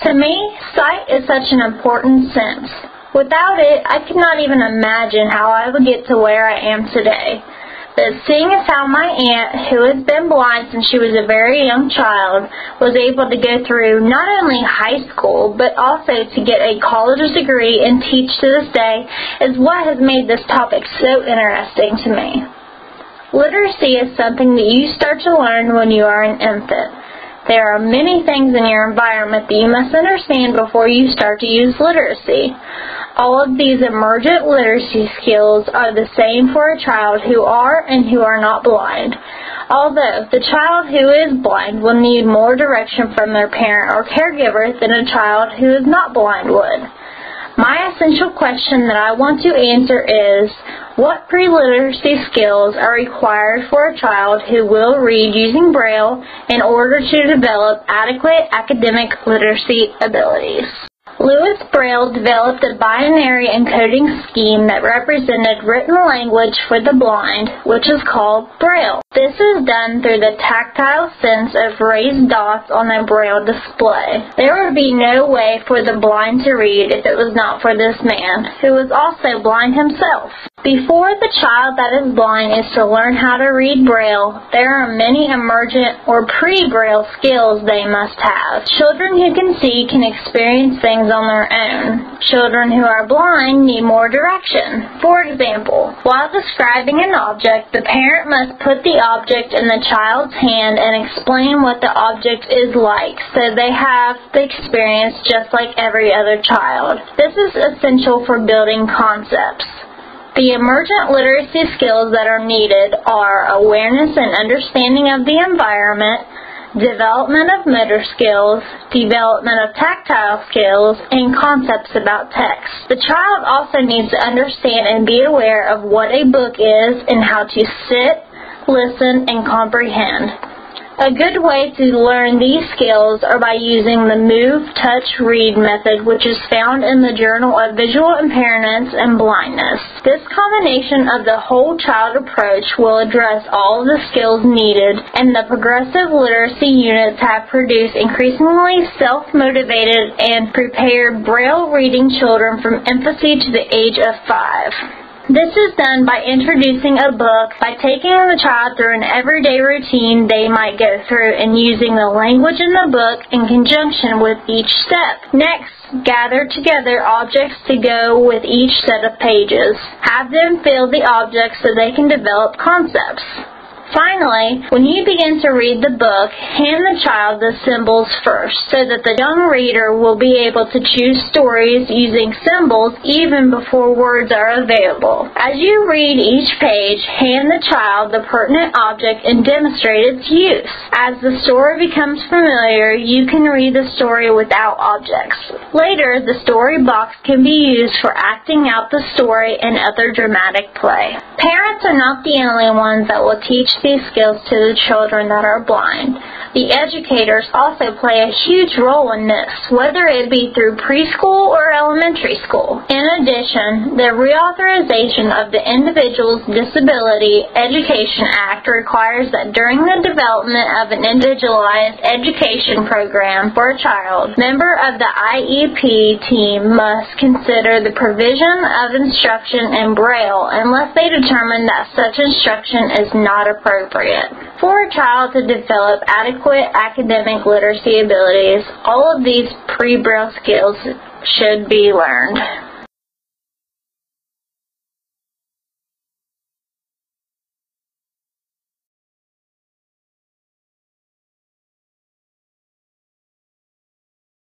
To me, sight is such an important sense. Without it, I could not even imagine how I would get to where I am today. But seeing as how my aunt, who has been blind since she was a very young child, was able to go through not only high school, but also to get a college degree and teach to this day, is what has made this topic so interesting to me. Literacy is something that you start to learn when you are an infant. There are many things in your environment that you must understand before you start to use literacy. All of these emergent literacy skills are the same for a child who are and who are not blind. Although the child who is blind will need more direction from their parent or caregiver than a child who is not blind would. My essential question that I want to answer is, what pre-literacy skills are required for a child who will read using Braille in order to develop adequate academic literacy abilities? Louis Braille developed a binary encoding scheme that represented written language for the blind, which is called Braille. This is done through the tactile sense of raised dots on a Braille display. There would be no way for the blind to read if it was not for this man, who was also blind himself. Before the child that is blind is to learn how to read Braille, there are many emergent or pre-Braille skills they must have. Children who can see can experience things on their own. Children who are blind need more direction. For example, while describing an object, the parent must put the object in the child's hand and explain what the object is like, so they have the experience just like every other child. This is essential for building concepts. The emergent literacy skills that are needed are awareness and understanding of the environment, development of motor skills, development of tactile skills, and concepts about text. The child also needs to understand and be aware of what a book is and how to sit, listen, and comprehend. A good way to learn these skills are by using the Move, Touch, Read method, which is found in the Journal of Visual Impairments and Blindness. This combination of the whole child approach will address all of the skills needed, and the progressive literacy units have produced increasingly self-motivated and prepared Braille reading children from infancy to the age of 5. This is done by introducing a book, by taking the child through an everyday routine they might go through, and using the language in the book in conjunction with each step. Next, gather together objects to go with each set of pages. Have them fill the objects so they can develop concepts. Finally, when you begin to read the book, hand the child the symbols first, so that the young reader will be able to choose stories using symbols even before words are available. As you read each page, hand the child the pertinent object and demonstrate its use. As the story becomes familiar, you can read the story without objects. Later, the story box can be used for acting out the story and other dramatic play. Parents are not the only ones that will teach these skills to the children that are blind. The educators also play a huge role in this, whether it be through preschool or elementary school. In addition, the reauthorization of the Individuals Disability Education Act requires that during the development of an individualized education program for a child, member of the IEP team must consider the provision of instruction in Braille unless they determine that such instruction is not appropriate. For a child to develop adequate academic literacy abilities, all of these pre-Braille skills should be learned.